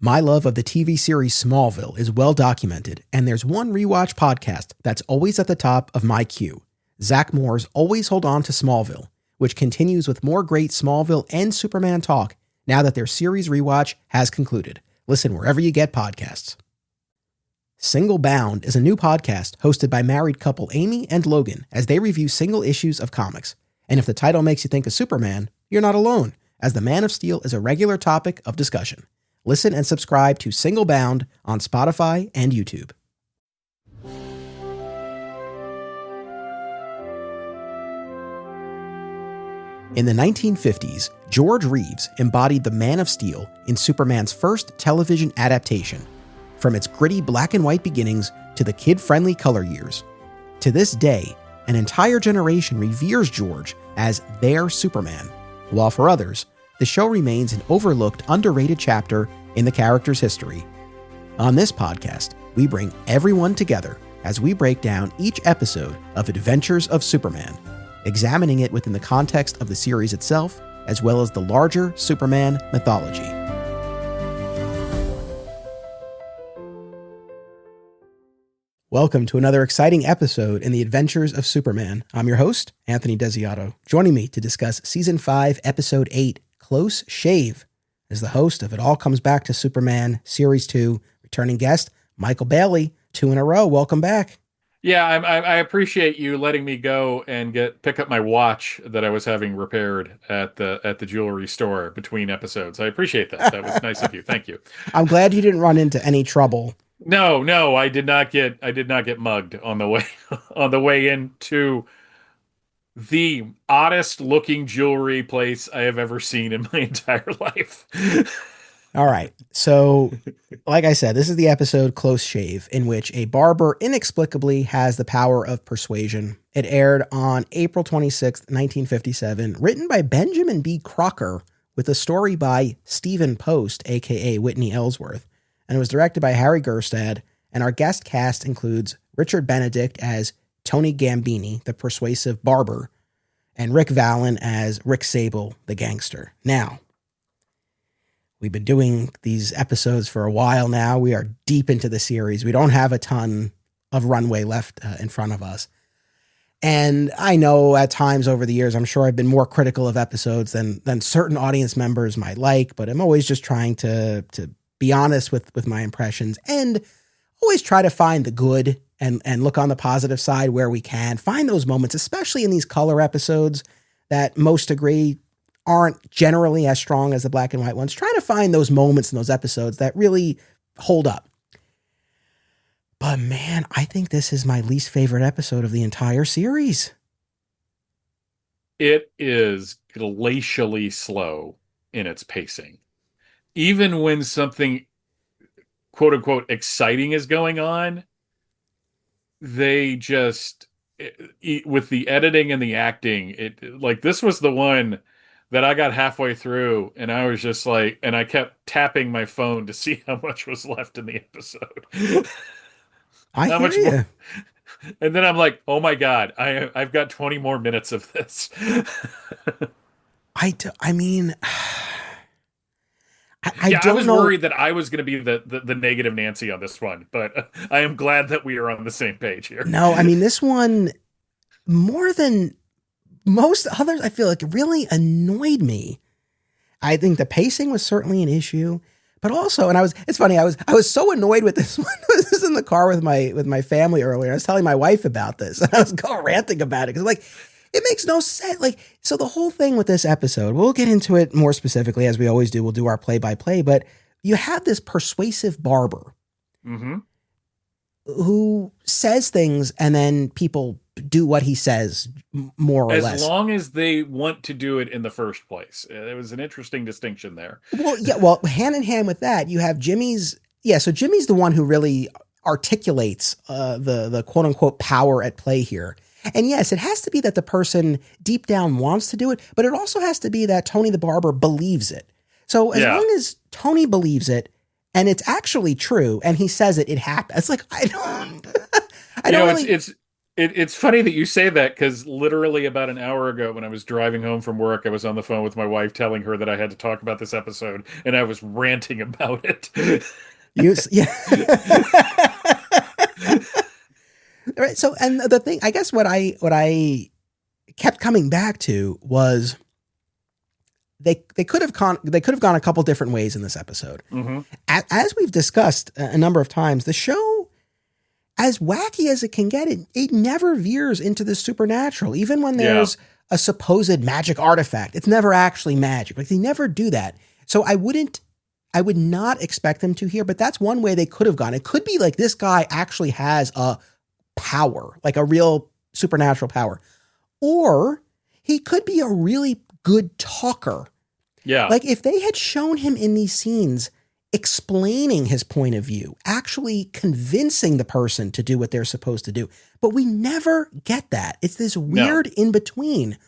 My love of the TV series Smallville is well documented, and there's one rewatch podcast that's always at the top of my queue. Zach Moore's Always Hold On to Smallville, which continues with more great Smallville and Superman talk now that their series rewatch has concluded. Listen wherever you get podcasts. Single Bound is a new podcast hosted by married couple Amy and Logan as they review single issues of comics. And if the title makes you think of Superman, you're not alone, as the Man of Steel is a regular topic of discussion. Listen and subscribe to Single Bound on Spotify and YouTube. In the 1950s, George Reeves embodied the Man of Steel in Superman's first television adaptation, from its gritty black and white beginnings to the kid-friendly color years. To this day, an entire generation reveres George as their Superman, while for others, the show remains an overlooked, underrated chapter in the character's history. On this podcast, we bring everyone together as we break down each episode of Adventures of Superman, examining it within the context of the series itself, as well as the larger Superman mythology. Welcome to another exciting episode in the Adventures of Superman. I'm your host, Anthony Desiato. Joining me to discuss Season 5, Episode 8, Close Shave, is the host of It All Comes Back to Superman Series 2, returning guest, Michael Bailey, 2 in a row. Welcome back. Yeah, I appreciate you letting me go and pick up my watch that I was having repaired at the jewelry store between episodes. I appreciate that. That was nice of you. Thank you. I'm glad you didn't run into any trouble. No, I did not get mugged on the way into the oddest looking jewelry place I have ever seen in my entire life. All right. So, like I said, this is the episode Close Shave, in which a barber inexplicably has the power of persuasion. It aired on April 26th, 1957, written by Benjamin B. Crocker, with a story by Stephen Post, aka Whitney Ellsworth, and it was directed by Harry Gerstad, and our guest cast includes Richard Benedict as Tony Gambini, the persuasive barber, and Rick Vallon as Rick Sable, the gangster. Now, we've been doing these episodes for a while now. We are deep into the series. We don't have a ton of runway left in front of us. And I know at times over the years, I'm sure I've been more critical of episodes than certain audience members might like, but I'm always just trying to be honest with my impressions and always try to find the good and look on the positive side where we can. Find those moments, especially in these color episodes that most agree aren't generally as strong as the black and white ones. Try to find those moments in those episodes that really hold up. But man, I think this is my least favorite episode of the entire series. It is glacially slow in its pacing. Even when something quote unquote exciting is going on, they just, with the editing and the acting, this was the one that I got halfway through and I was just like, and I kept tapping my phone to see how much was left in the episode. I hear you. And then I'm like, oh my God, I've got 20 more minutes of this. I mean, I was worried that I was going to be the negative Nancy on this one, but I am glad that we are on the same page here. No, I mean, this one, more than most others, I feel like it really annoyed me. I think the pacing was certainly an issue, but also, and it's funny, I was so annoyed with this one. I was in the car with my family earlier. I was telling my wife about this, and I was ranting about it because it makes no sense. So the whole thing with this episode, we'll get into it more specifically as we always do. We'll do our play-by-play, but you have this persuasive barber who says things and then people do what he says more or less. As long as they want to do it in the first place. There was an interesting distinction there. Well, yeah. Well, hand in hand with that, you have Jimmy's. Yeah. So Jimmy's the one who really articulates the quote unquote power at play here. And yes, it has to be that the person deep down wants to do it, but it also has to be that Tony the barber believes it. So as long as Tony believes it and it's actually true and he says it happens. It's like, I don't really... It's funny that you say that because literally about an hour ago, when I was driving home from work, I was on the phone with my wife telling her that I had to talk about this episode, and I was ranting about it. Yeah. Right. So, and the thing, I guess what I kept coming back to was they could have gone a couple different ways in this episode. Hmm. As we've discussed a number of times, the show, as wacky as it can get, it never veers into the supernatural. Even when Yeah. there's a supposed magic artifact, it's never actually magic. Like they never do that. So I would not expect them to here, but that's one way they could have gone. It could be like this guy actually has a power, like a real supernatural power, or he could be a really good talker. Yeah. Like if they had shown him in these scenes explaining his point of view, actually convincing the person to do what they're supposed to do. But we never get that. It's this weird in between,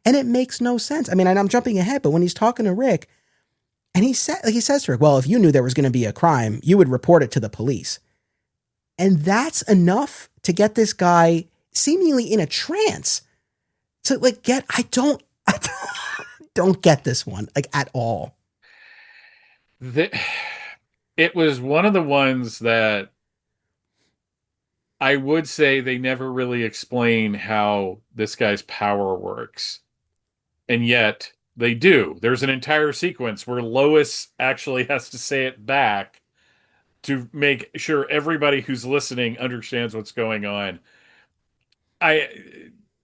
and it makes no sense. I mean, and I'm jumping ahead, but when he's talking to Rick, and he says to Rick, well, if you knew there was going to be a crime, you would report it to the police. And that's enough to get this guy seemingly in a trance to like I don't get this one like at all. It was one of the ones that I would say they never really explain how this guy's power works. And yet they do. There's an entire sequence where Lois actually has to say it back to make sure everybody who's listening understands what's going on. I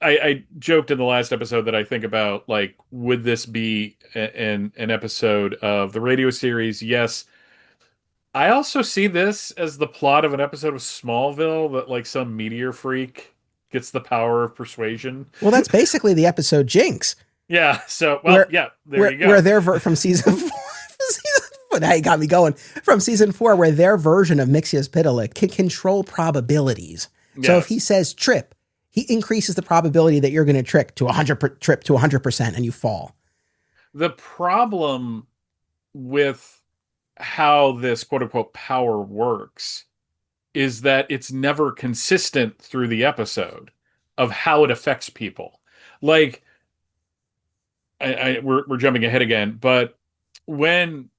I joked in the last episode that I think about like, would this be an episode of the radio series? Yes. I also see this as the plot of an episode of Smallville that like some meteor freak gets the power of persuasion. Well, that's basically the episode Jinx. Yeah. So, well, yeah, there you go. Where their from season 4. Now you got me going. From season 4, where their version of Mxyzptlk can control probabilities. So if he says trip, he increases the probability that you're going to trip to 100% and you fall. The problem with how this quote unquote power works is that it's never consistent through the episode of how it affects people. Like, we're jumping ahead again, but when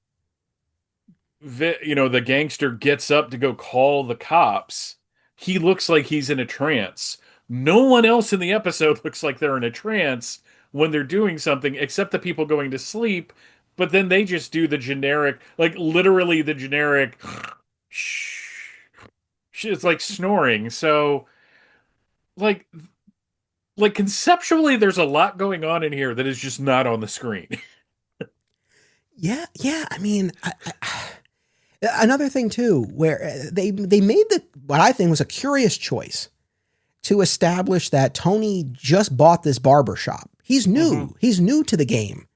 the gangster gets up to go call the cops, he looks like he's in a trance. No one else in the episode looks like they're in a trance when they're doing something except the people going to sleep, but then they just do the generic, like literally the generic it's like snoring. So like conceptually there's a lot going on in here that is just not on the screen. Yeah. I mean, another thing too, where they made what I think was a curious choice to establish that Tony just bought this barber shop. He's new. Mm-hmm. He's new to the game,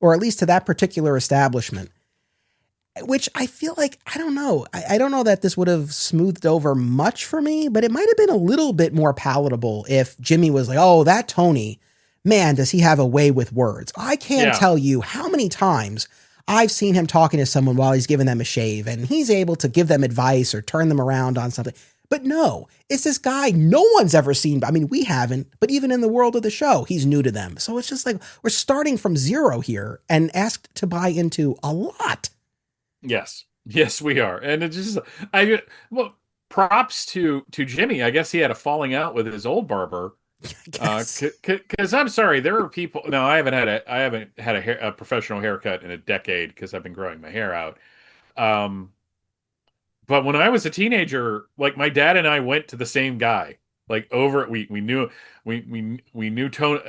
or at least to that particular establishment, which I feel like, I don't know. I don't know that this would have smoothed over much for me, but it might have been a little bit more palatable if Jimmy was like, oh, that Tony, man, does he have a way with words. I can't tell you how many times I've seen him talking to someone while he's giving them a shave, and he's able to give them advice or turn them around on something. But no, it's this guy no one's ever seen. I mean, we haven't, but even in the world of the show, he's new to them. So it's just like we're starting from zero here and asked to buy into a lot. Yes, we are. And it just, props to Jimmy. I guess he had a falling out with his old barber. Because I'm sorry, there are people. No, I haven't had a professional haircut in a decade because I've been growing my hair out. But when I was a teenager, like my dad and I went to the same guy. Like we knew Tony.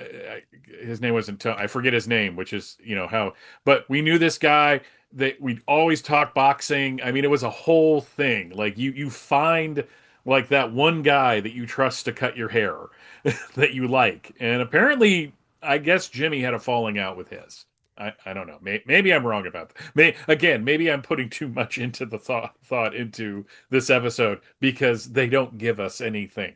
His name wasn't Tony. I forget his name, which is how. But we knew this guy. That we'd always talk boxing. I mean, it was a whole thing. Like you find like that one guy that you trust to cut your hair that you like. And apparently, I guess Jimmy had a falling out with his. I don't know. Maybe I'm wrong about that. Maybe I'm putting too much into the thought into this episode because they don't give us anything.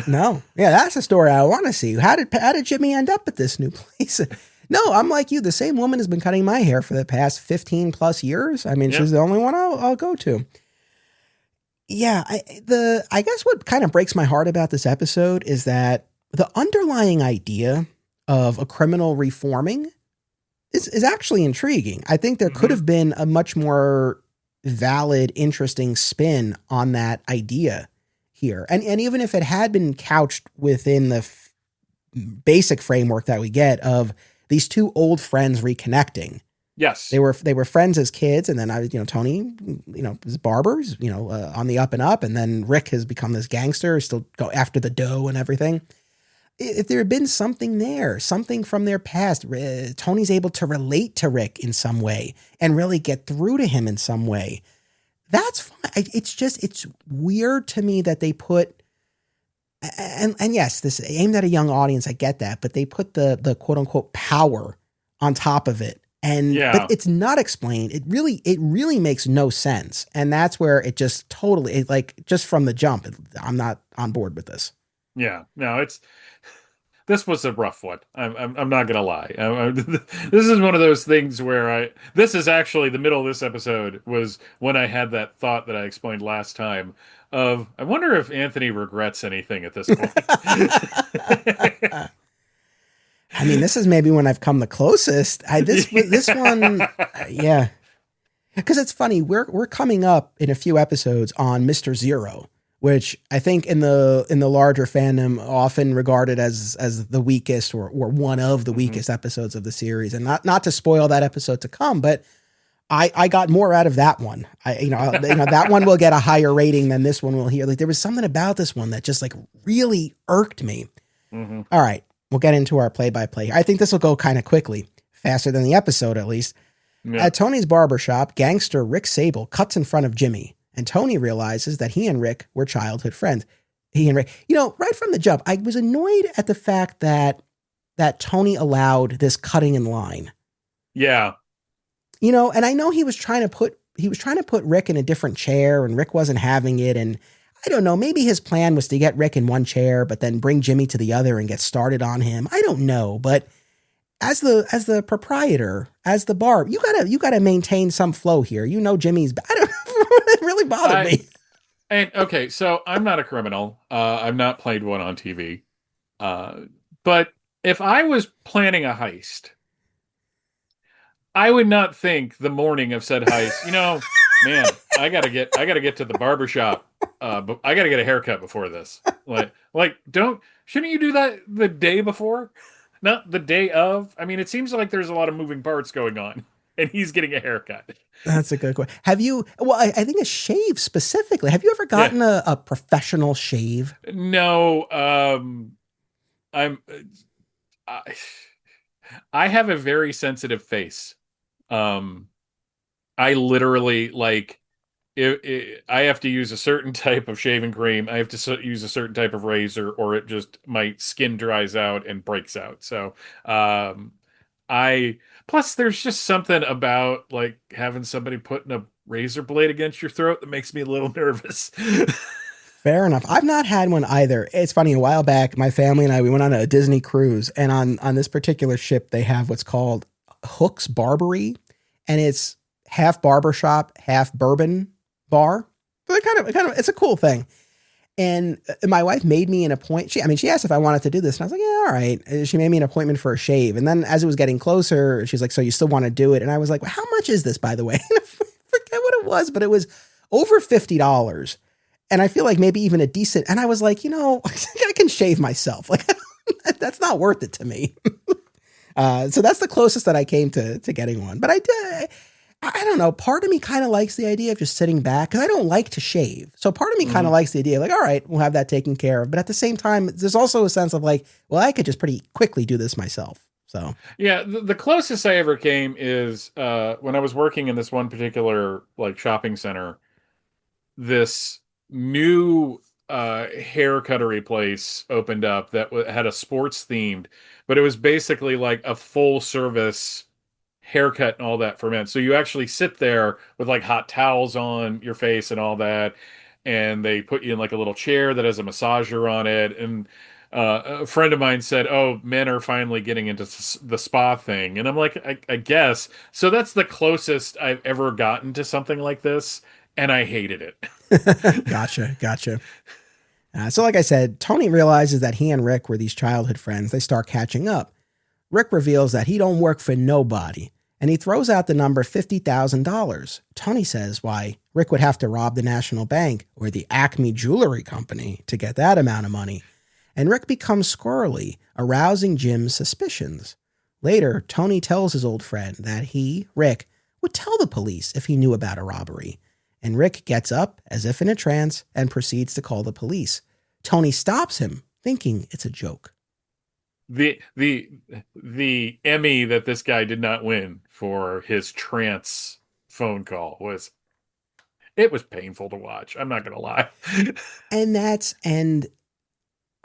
No. Yeah, that's a story I want to see. How did Jimmy end up at this new place? No, I'm like you. The same woman has been cutting my hair for the past 15 plus years. I mean, she's the only one I'll go to. Yeah, I guess what kind of breaks my heart about this episode is that the underlying idea of a criminal reforming is actually intriguing. I think there could Hmm. have been a much more valid, interesting spin on that idea here. And even if it had been couched within the basic framework that we get of these two old friends reconnecting. Yes. They were friends as kids, and then Tony, was barbers, on the up and up, and then Rick has become this gangster, still go after the dough and everything. If there had been something there, something from their past, Tony's able to relate to Rick in some way and really get through to him in some way. That's fine. It's weird to me that they put and yes, this aimed at a young audience. I get that, but they put the quote unquote power on top of it, and but Yeah. it's not explained. It really makes no sense, and that's where it just totally like just from the jump. I'm not on board with this. Yeah. No, this was a rough one. I'm not gonna lie. This is one of those things where this is actually the middle of this episode was when I had that thought that I explained last time of I wonder if Anthony regrets anything at this point. I mean, this is maybe when I've come the closest. This one, yeah, because it's funny. We're coming up in a few episodes on Mister Zero, which I think in the larger fandom often regarded as the weakest or one of the Mhm. weakest episodes of the series. And not to spoil that episode to come, but I got more out of that one. That one will get a higher rating than this one will here. Like there was something about this one that just like really irked me. Mhm. All right, we'll get into our play by play. I think this will go kind of quickly, faster than the episode at least. Yeah. At Tony's barbershop, gangster Rick Sable cuts in front of Jimmy, and Tony realizes that he and Rick were childhood friends. He and Rick, right from the jump, I was annoyed at the fact that Tony allowed this cutting in line. Yeah. And I know he was trying to put Rick in a different chair, and Rick wasn't having it, and I don't know, maybe his plan was to get Rick in one chair, but then bring Jimmy to the other and get started on him. I don't know, but as the proprietor, as the bar, you gotta maintain some flow here. Jimmy's. I don't. It really bothered I me. and okay, so I'm not a criminal. I've not played one on TV. Uh, but if I was planning a heist, I would not think the morning of said heist, man, I gotta get to the barber shop. But I gotta get a haircut before this. Shouldn't you do that the day before? Not the day of? I mean, it seems like there's a lot of moving parts going on, and he's getting a haircut. That's a good question. Have you? Well, I think a shave specifically. Have you ever Yeah. gotten a professional shave? No, I'm I, I have a very sensitive face. Um, I literally like I have to use a certain type of shaving cream. I have to use a certain type of razor, or it just my skin dries out and breaks out. So, um, I plus there's just something about like having somebody putting a razor blade against your throat that makes me a little nervous. Fair enough. I've not had one either. It's funny. A while back, my family and I we went on a Disney cruise, and on this particular ship, they have what's called Hook's Barbery, and it's half barbershop, half bourbon bar. So kind of, it's a cool thing. And my wife made me an appointment. She asked if I wanted to do this, and I was like, yeah, all right. And she made me an appointment for a shave, and then as it was getting closer, she's like, so you still want to do it? And I was like, well, how much is this, by the way? And I forget what it was, but it was over $50. And I feel like maybe even a decent. And I was like, I can shave myself. Like that's not worth it to me. So that's the closest that I came to getting one. But I did. I don't know. Part of me kind of likes the idea of just sitting back because I don't like to shave. So part of me kind of Mhm. likes the idea of like, all right, we'll have that taken care of. But at the same time, there's also a sense of like, well, I could just pretty quickly do this myself. So Yeah, the closest I ever came is when I was working in this one particular like shopping center. This new hair cuttery place opened up that had a sports themed, but it was basically like a full service haircut and all that for men. So you actually sit there with like hot towels on your face and all that, and they put you in like a little chair that has a massager on it, and A friend of mine said, "Oh, men are finally getting into the spa thing," and I'm like, I guess. So that's the closest I've ever gotten to something like this, and I hated it. Gotcha. Gotcha. So, like I said, Tony realizes that he and Rick were these childhood friends. They start catching up. Rick reveals that he don't work for nobody, and he throws out the number $50,000. Tony says why Rick would have to rob the National Bank or the Acme Jewelry Company to get that amount of money. And Rick becomes squirrely, arousing Jim's suspicions. Later, Tony tells his old friend that he, Rick, would tell the police if he knew about a robbery. And Rick gets up, as if in a trance, and proceeds to call the police. Tony stops him, thinking it's a joke. The Emmy that this guy did not win for his trance phone call was it was painful to watch. I'm not gonna lie. And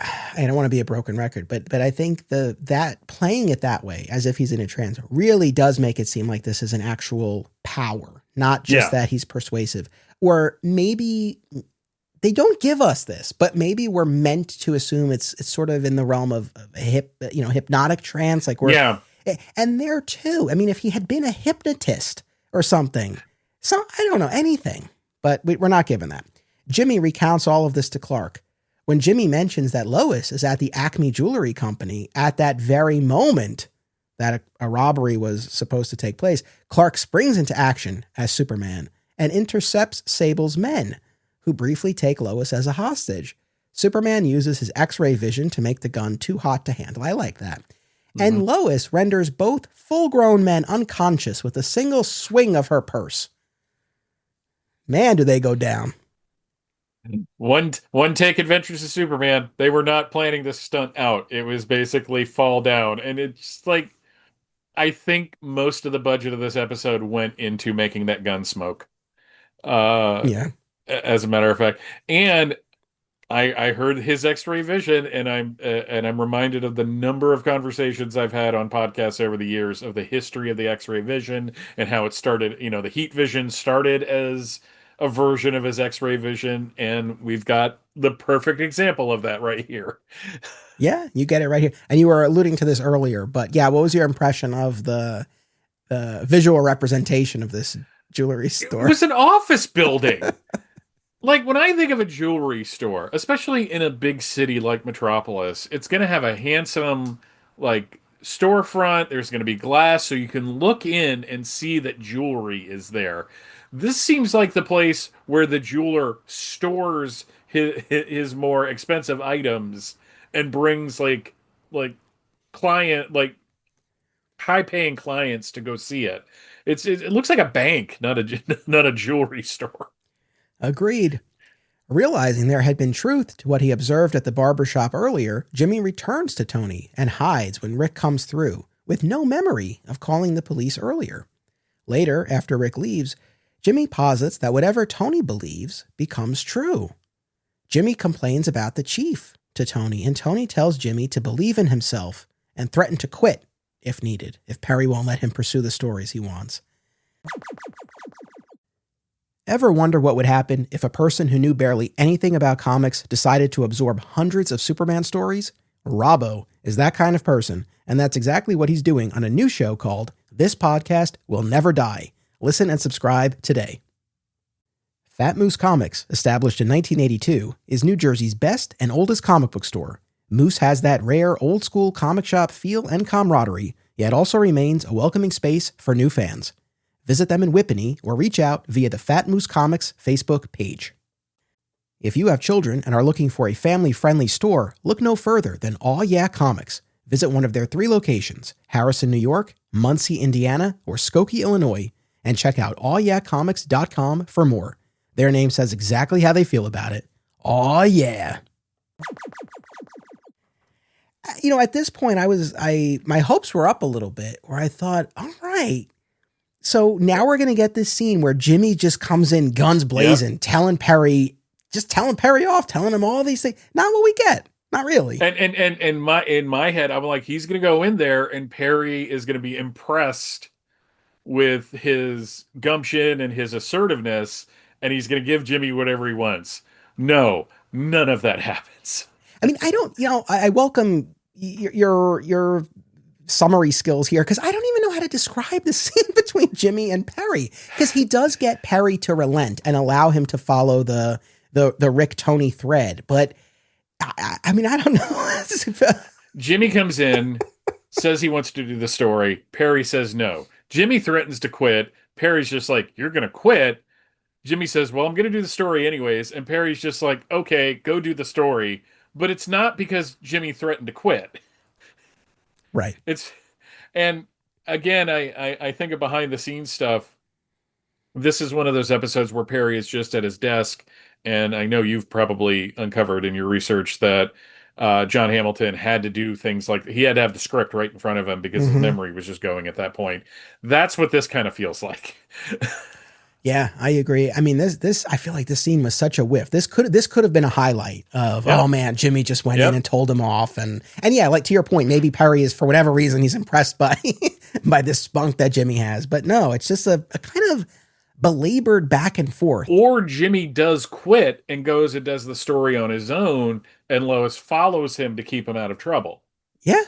I don't want to be a broken record, but I think that playing it that way, as if he's in a trance, really does make it seem like this is an actual power, not just that he's persuasive. Or maybe they don't give us this, but maybe we're meant to assume it's sort of in the realm of a hypnotic trance, like and there too. I mean, if he had been a hypnotist or something, I don't know, anything, but we're not given that. Jimmy recounts all of this to Clark. When Jimmy mentions that Lois is at the Acme Jewelry Company at that very moment that a robbery was supposed to take place, Clark springs into action as Superman and intercepts Sable's men, who briefly take Lois as a hostage. Superman uses his X-ray vision to make the gun too hot to handle. I like that. Mm-hmm. And Lois renders both full-grown men unconscious with a single swing of her purse. Man, do they go down. One take Adventures of Superman. They were not planning this stunt out. It was basically fall down. And it's like, I think most of the budget of this episode went into making that gun smoke. As a matter of fact. And I heard his X-ray vision, and I'm reminded of the number of conversations I've had on podcasts over the years of the history of the X-ray vision and how it started. The heat vision started as a version of his X-ray vision, and we've got the perfect example of that right here. Yeah, you get it right here. And you were alluding to this earlier, but yeah, what was your impression of the visual representation of this jewelry store? It was an office building. Like, when I think of a jewelry store, especially in a big city like Metropolis, it's going to have a handsome, like, storefront. There's going to be glass so you can look in and see that jewelry is there. This seems like the place where the jeweler stores his more expensive items and brings like client, like, high-paying clients to go see it. It looks like a bank, not a jewelry store. Agreed. Realizing there had been truth to what he observed at the barber shop earlier, Jimmy returns to Tony and hides when Rick comes through, with no memory of calling the police earlier. Later, after Rick leaves, Jimmy posits that whatever Tony believes becomes true. Jimmy complains about the chief to Tony, and Tony tells Jimmy to believe in himself and threaten to quit if needed, if Perry won't let him pursue the stories he wants. Ever wonder what would happen if a person who knew barely anything about comics decided to absorb hundreds of Superman stories? Robbo is that kind of person, and that's exactly what he's doing on a new show called This Podcast Will Never Die. Listen and subscribe today. Fat Moose Comics, established in 1982, is New Jersey's best and oldest comic book store. Moose has that rare old-school comic shop feel and camaraderie, yet also remains a welcoming space for new fans. Visit them in Whippany or reach out via the Fat Moose Comics Facebook page. If you have children and are looking for a family-friendly store, look no further than Aw Yeah Comics. Visit one of their 3 locations, Harrison, New York, Muncie, Indiana, or Skokie, Illinois, and check out awyeahcomics.com for more. Their name says exactly how they feel about it. Aw yeah. At this point, my hopes were up a little bit, where I thought, all right, so now we're going to get this scene where Jimmy just comes in guns blazing, telling Perry off, telling him all these things. Not what we get. Not really. And in my head, I'm like, he's going to go in there and Perry is going to be impressed with his gumption and his assertiveness, and he's going to give Jimmy whatever he wants. No, none of that happens. I mean, I don't, I welcome your summary skills here because I don't even know how to describe the scene between Jimmy and Perry because he does get Perry to relent and allow him to follow the Rick Tony thread. But I mean, I don't know. Jimmy comes in, says he wants to do the story. Perry says no. Jimmy threatens to quit. Perry's just like, "You're going to quit?" Jimmy says, "Well, I'm going to do the story anyways." And Perry's just like, "Okay, go do the story." But it's not because Jimmy threatened to quit. Right. And again, I think of behind the scenes stuff. This is one of those episodes where Perry is just at his desk, and I know you've probably uncovered in your research that John Hamilton had to do things like he had to have the script right in front of him because his memory was just going at that point. That's what this kind of feels like. Yeah, I agree. I mean, this I feel like this scene was such a whiff. This could have been a highlight of oh man, Jimmy just went in and told him off, and yeah, like to your point, maybe Perry is for whatever reason he's impressed by by this spunk that Jimmy has, but no, it's just a kind of belabored back and forth. Or Jimmy does quit and goes and does the story on his own, and Lois follows him to keep him out of trouble. Yeah,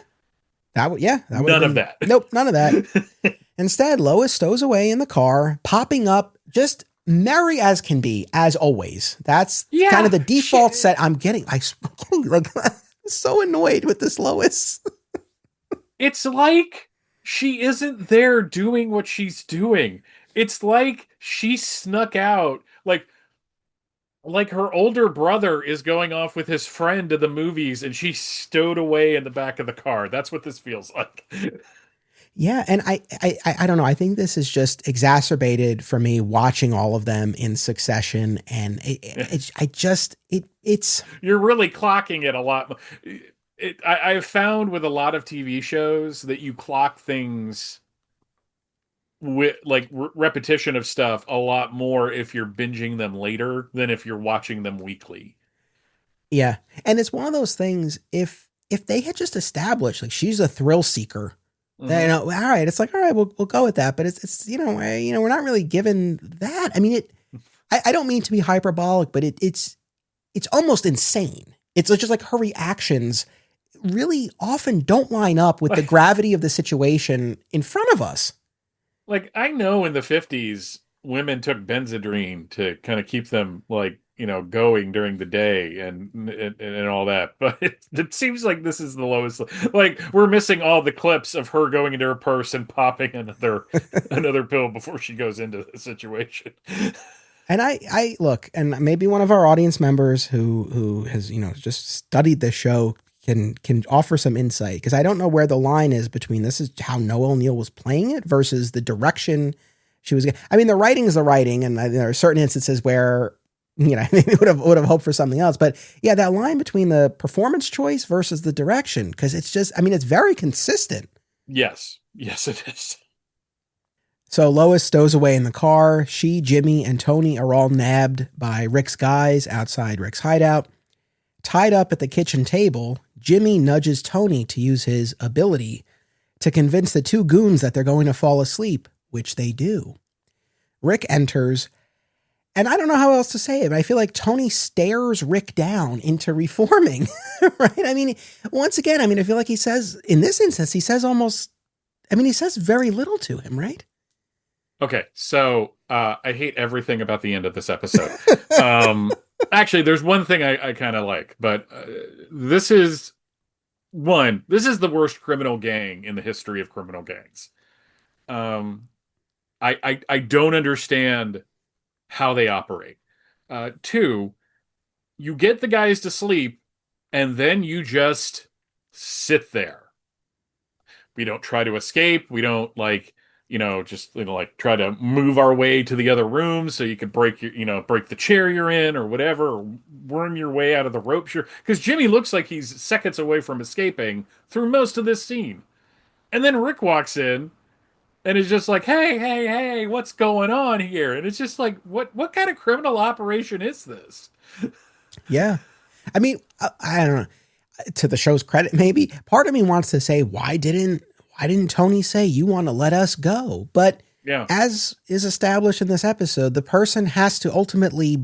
that would none of that. Nope, none of that. Instead, Lois stows away in the car, popping up just merry as can be, as always. That's kind of the default set I'm getting. I'm so annoyed with this Lois. It's like she isn't there doing what she's doing. It's like she snuck out, like her older brother is going off with his friend to the movies and she stowed away in the back of the car. That's what this feels like. Yeah, and I don't know. I think this is just exacerbated for me watching all of them in succession, and it's you're really clocking it a lot. I've found with a lot of TV shows that you clock things with like repetition of stuff a lot more if you're binging them later than if you're watching them weekly. Yeah, and it's one of those things. If they had just established like she's a thrill seeker. Mm-hmm. All right. It's like, all right, we'll go with that. But it's we're not really given that. I mean, I don't mean to be hyperbolic, but it's almost insane. It's just like her reactions really often don't line up with the gravity of the situation in front of us. Like, I know in the 50s, women took Benzedrine to kind of keep them like, going during the day and all that. But it seems like this is the lowest. Like, we're missing all the clips of her going into her purse and popping another pill before she goes into the situation. And I look, and maybe one of our audience members who has, just studied this show can offer some insight, because I don't know where the line is between this is how Noel Neill was playing it versus the direction she was. I mean, the writing is the writing, and there are certain instances where maybe would have hoped for something else. But yeah, that line between the performance choice versus the direction, because it's just, it's very consistent. Yes, it is. So Lois stows away in the car. She, Jimmy, and Tony are all nabbed by Rick's guys outside Rick's hideout. Tied up at the kitchen table, Jimmy nudges Tony to use his ability to convince the two goons that they're going to fall asleep, which they do. Rick enters, and I don't know how else to say it, but I feel like Tony stares Rick down into reforming, right? I mean, once again, I feel like he says, in this instance, he says very little to him, right? Okay, so I hate everything about the end of this episode. Actually, there's one thing I kind of like, but this is the worst criminal gang in the history of criminal gangs. I don't understand how they operate. Two, you get the guys to sleep, and then you just sit there. We don't try to escape. We don't try to move our way to the other room so you can break the chair you're in or whatever, or worm your way out of the rope. Sure, because Jimmy looks like he's seconds away from escaping through most of this scene. And then Rick walks in and is just like, hey, what's going on here? And it's just like, what kind of criminal operation is this? Yeah. I mean, I don't know. To the show's credit, maybe, part of me wants to say, why didn't Tony say, you want to let us go? But as is established in this episode, the person has to ultimately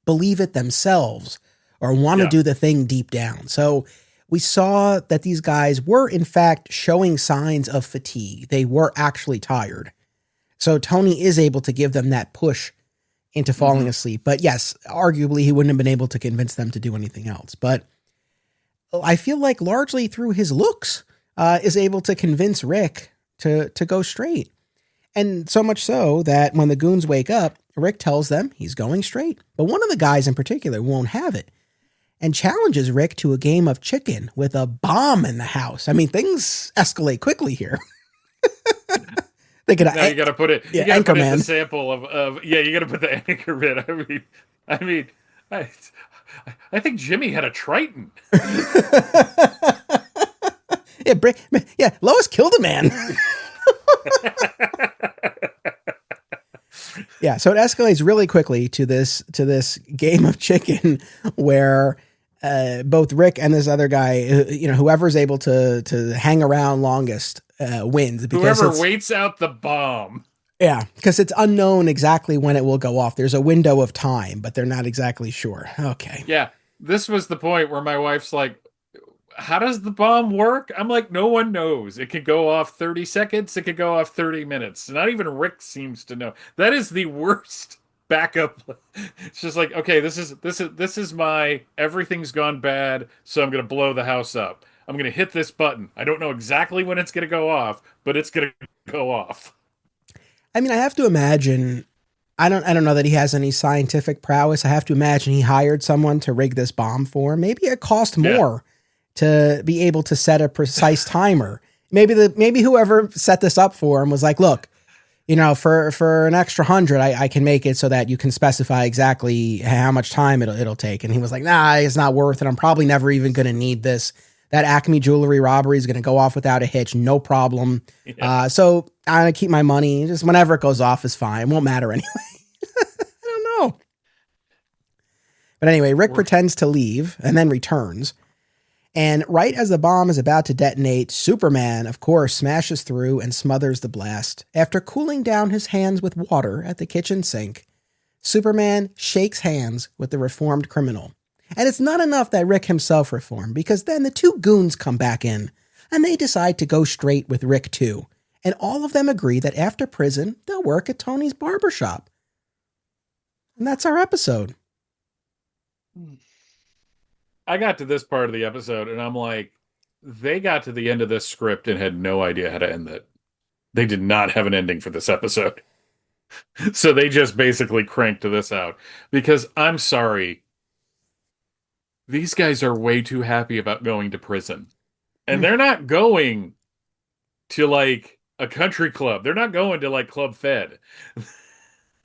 believe it themselves, or want to Yeah. do the thing deep down. So we saw that these guys were in fact showing signs of fatigue. They were actually tired. So Tony is able to give them that push into falling asleep. But yes, arguably he wouldn't have been able to convince them to do anything else. But I feel like largely through his looks, is able to convince Rick to go straight. And so much so that when the goons wake up, Rick tells them he's going straight. But one of the guys in particular won't have it and challenges Rick to a game of chicken with a bomb in the house. I mean, things escalate quickly here. They could Now you got to put it. Yeah, You got to put in Anchorman. the sample of. Yeah, you got to put the Anchorman. I think Jimmy had a Triton. Yeah, Lois killed a man. Yeah, so it escalates really quickly to this game of chicken where both Rick and this other guy, whoever's able to hang around longest wins. Because Whoever waits out the bomb. Yeah, because it's unknown exactly when it will go off. There's a window of time, but they're not exactly sure. Okay. Yeah, this was the point where my wife's like, how does the bomb work? I'm like, no one knows. It could go off 30 seconds. It could go off 30 minutes. Not even Rick seems to know. That is the worst backup. It's just like, okay, this is my everything's gone bad, so I'm going to blow the house up. I'm going to hit this button. I don't know exactly when it's going to go off, but it's going to go off. I mean, I have to imagine, I don't know that he has any scientific prowess. I have to imagine he hired someone to rig this bomb for him. Maybe it cost more to be able to set a precise timer. Maybe whoever set this up for him was like, look, for an extra 100, I can make it so that you can specify exactly how much time it'll take. And he was like, nah, it's not worth it. I'm probably never even going to need this. That Acme jewelry robbery is going to go off without a hitch. No problem. Yeah. So I'm going to keep my money. Just whenever it goes off is fine. It won't matter anyway. I don't know. But anyway, Rick pretends to leave and then returns. And right as the bomb is about to detonate, Superman, of course, smashes through and smothers the blast. After cooling down his hands with water at the kitchen sink, Superman shakes hands with the reformed criminal. And it's not enough that Rick himself reformed, because then the two goons come back in, and they decide to go straight with Rick too. And all of them agree that after prison, they'll work at Tony's barbershop. And that's our episode. I got to this part of the episode, and I'm like, they got to the end of this script and had no idea how to end it. They did not have an ending for this episode. So they just basically cranked this out. Because I'm sorry, these guys are way too happy about going to prison. And they're not going to like a country club. They're not going to like Club Fed.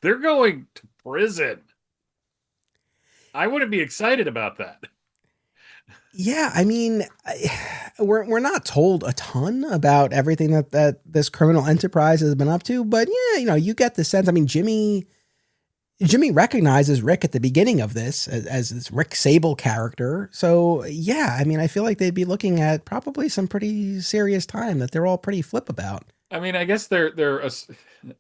They're going to prison. I wouldn't be excited about that. Yeah, I mean, we're not told a ton about everything that this criminal enterprise has been up to, but yeah, you get the sense. I mean, Jimmy recognizes Rick at the beginning of this as this Rick Sable character. So yeah, I mean, I feel like they'd be looking at probably some pretty serious time that they're all pretty flip about. I mean, I guess they're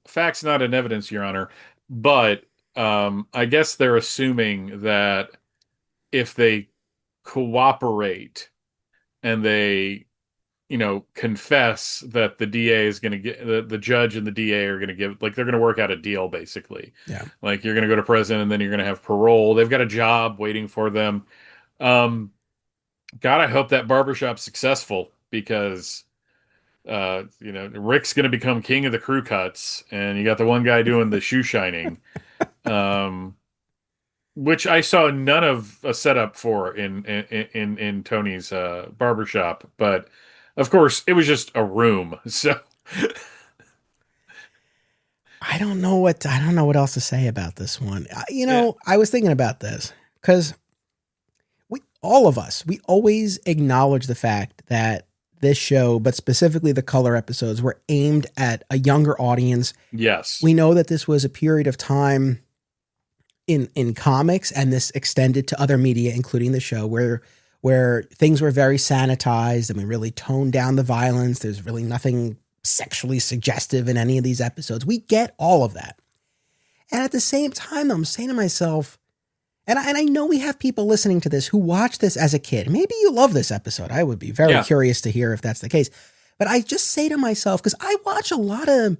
facts not in evidence, Your Honor, but I guess they're assuming that if they cooperate and they confess, that the DA is going to get the judge and the DA are going to give, like, they're going to work out a deal basically. Yeah. Like, you're going to go to prison and then you're going to have parole. They've got a job waiting for them. God, I hope that barbershop's successful, because Rick's going to become king of the crew cuts, and you got the one guy doing the shoe shining. Which I saw none of a setup for in Tony's barbershop, but of course it was just a room. So I don't know what else to say about this one. I was thinking about this because we always acknowledge the fact that this show, but specifically the color episodes, were aimed at a younger audience. Yes, we know that this was a period of time in comics, and this extended to other media, including the show, where things were very sanitized and we really toned down the violence. There's really nothing sexually suggestive in any of these episodes. We get all of that. And at the same time, I'm saying to myself, And I know we have people listening to this who watched this as a kid. Maybe you love this episode. I would be very curious to hear if that's the case. But I just say to myself, because I watch a lot of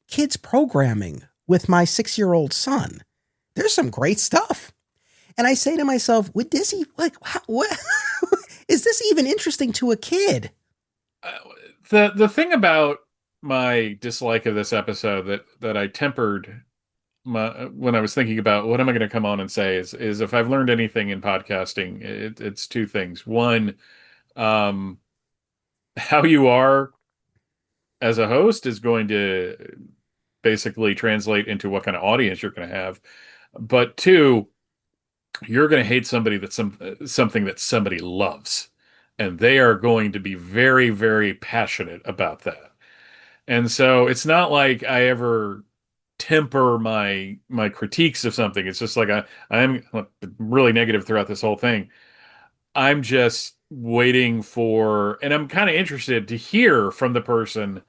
kids programming with my 6-year-old son. There's some great stuff. And I say to myself, would this what is this even interesting to a kid? The thing about my dislike of this episode that I tempered when I was thinking about what am I going to come on and say is if I've learned anything in podcasting, it's two things. One, how you are as a host is going to basically translate into what kind of audience you're going to have. But two, you're going to hate somebody that's something that somebody loves, and they are going to be very, very passionate about that. And so it's not like I ever temper my critiques of something. It's just like I'm really negative throughout this whole thing. I'm just waiting for, and I'm kind of interested to hear from the person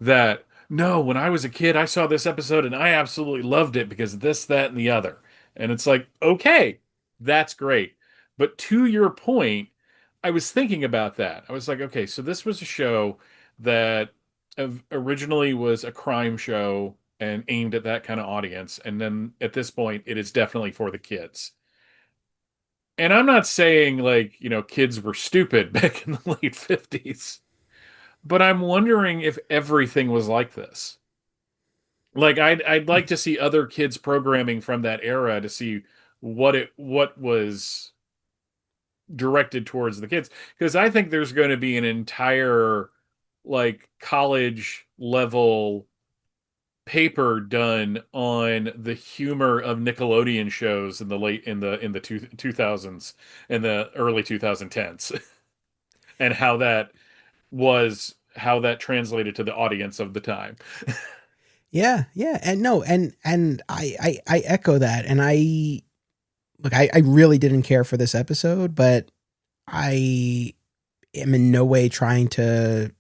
that, no, when I was a kid, I saw this episode and I absolutely loved it because of this, that, and the other. And it's like, okay, that's great. But to your point, I was thinking about that. I was like, okay, so this was a show that originally was a crime show and aimed at that kind of audience. And then at this point, it is definitely for the kids. And I'm not saying like, kids were stupid back in the late 50s, but I'm wondering if everything was like this. Like I'd like to see other kids programming from that era to see what was directed towards the kids, because I think there's going to be an entire like college level paper done on the humor of Nickelodeon shows in the 2000s and the early 2010s and how that translated to the audience of the time. Yeah. And no, and I echo that. And I really didn't care for this episode, but I am in no way trying to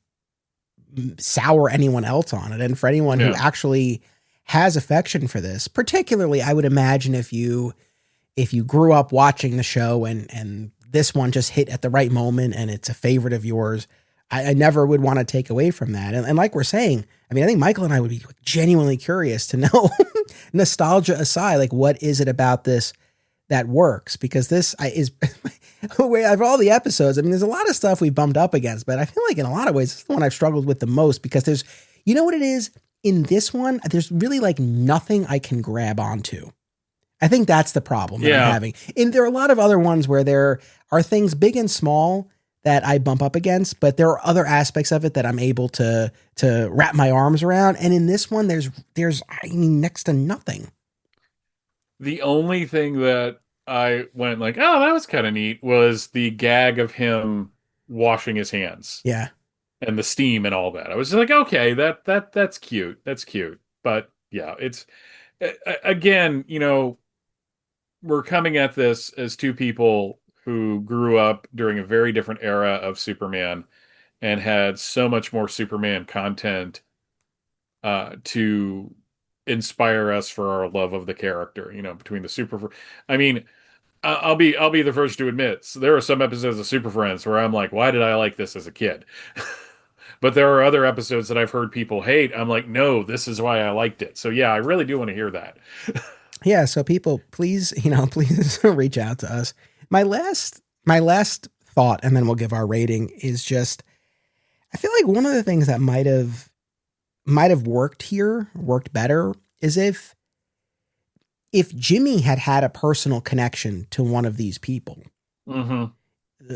sour anyone else on it. And for anyone who actually has affection for this, particularly, I would imagine if you grew up watching the show and this one just hit at the right moment and it's a favorite of yours, I never would want to take away from that. And like we're saying, I mean, I think Michael and I would be genuinely curious to know, nostalgia aside, like what is it about this that works? Because this is of all the episodes, I mean, there's a lot of stuff we bumped up against, but I feel like in a lot of ways, it's the one I've struggled with the most because there's, you know what it is? In this one, there's really like nothing I can grab onto. I think that's the problem that I'm having. And there are a lot of other ones where there are things big and small that I bump up against, but there are other aspects of it that I'm able to wrap my arms around. And in this one, there's I mean, next to nothing. The only thing that I went like, oh, that was kind of neat was the gag of him washing his hands. Yeah. And the steam and all that. I was like, okay, that's cute. That's cute. But yeah, it's again, we're coming at this as two people who grew up during a very different era of Superman and had so much more Superman content to inspire us for our love of the character, between the I mean, I'll be the first to admit, so there are some episodes of Super Friends where I'm like, why did I like this as a kid? But there are other episodes that I've heard people hate. I'm like, no, this is why I liked it. So yeah, I really do want to hear that. Yeah. So people, please, please reach out to us. My last thought, and then we'll give our rating, is just, I feel like one of the things that might have worked better, is if Jimmy had a personal connection to one of these people. Mm-hmm.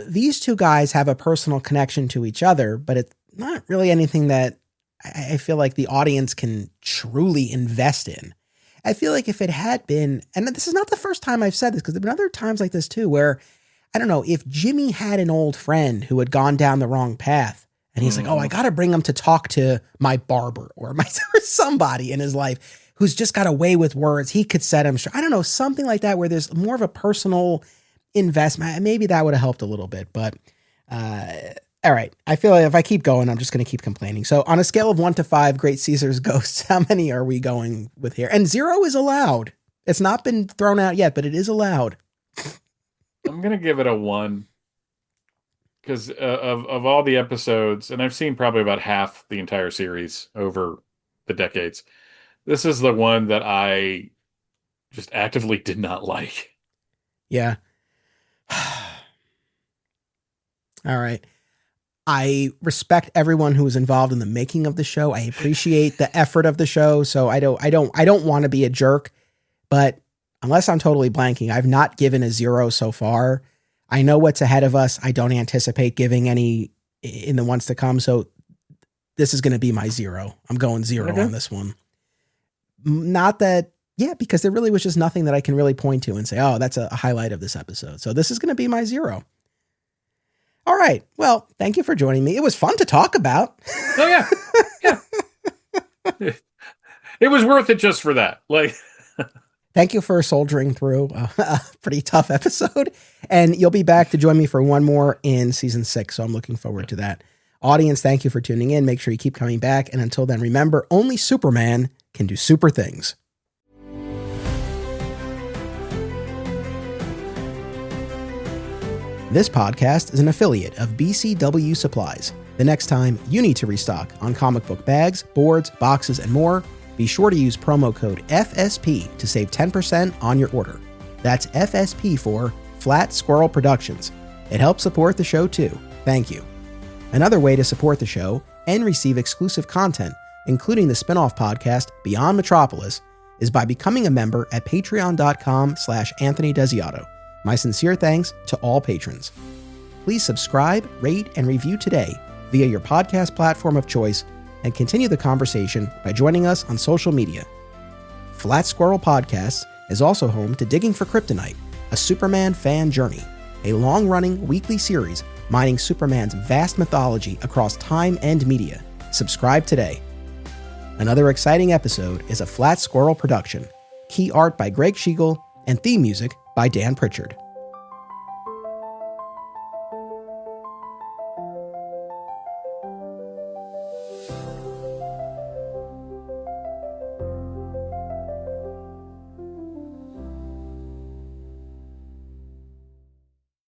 These two guys have a personal connection to each other, but it's not really anything that I feel like the audience can truly invest in. I feel like if it had been, and this is not the first time I've said this, because there have been other times like this too, where, I don't know, if Jimmy had an old friend who had gone down the wrong path, and he's like, oh, I got to bring him to talk to my barber or somebody in his life who's just got a way with words. He could set him straight. I don't know, something like that, where there's more of a personal investment. Maybe that would have helped a little bit, but all right. I feel like if I keep going, I'm just going to keep complaining. So on a scale of 1 to 5, Great Caesar's ghosts, how many are we going with here? And 0 is allowed. It's not been thrown out yet, but it is allowed. I'm gonna give it a 1 because of all the episodes, and I've seen probably about half the entire series over the decades. This is the one that I just actively did not like. Yeah. All right. I respect everyone who was involved in the making of the show. I appreciate the effort of the show. So I don't want to be a jerk, but unless I'm totally blanking, I've not given a 0 so far. I know what's ahead of us. I don't anticipate giving any in the ones to come. So this is going to be my 0. I'm going 0 on this one. Not that, yeah, because there really was just nothing that I can really point to and say, oh, that's a highlight of this episode. So this is going to be my 0. All right. Well, thank you for joining me. It was fun to talk about. Oh, yeah. Yeah. It was worth it just for that. Like, thank you for soldiering through a pretty tough episode. And you'll be back to join me for one more in season 6. So I'm looking forward to that. Audience, thank you for tuning in. Make sure you keep coming back. And until then, remember, only Superman can do super things. This podcast is an affiliate of BCW Supplies. The next time you need to restock on comic book bags, boards, boxes, and more, be sure to use promo code FSP to save 10% on your order. That's FSP for Flat Squirrel Productions. It helps support the show too. Thank you. Another way to support the show and receive exclusive content, including the spin-off podcast Beyond Metropolis, is by becoming a member at patreon.com/Anthony Desiato. My sincere thanks to all patrons. Please subscribe, rate, and review today via your podcast platform of choice and continue the conversation by joining us on social media. Flat Squirrel Podcasts is also home to Digging for Kryptonite, a Superman fan journey, a long-running weekly series mining Superman's vast mythology across time and media. Subscribe today. Another exciting episode is a Flat Squirrel production. Key art by Greg Schiegel and theme music by Dan Pritchard.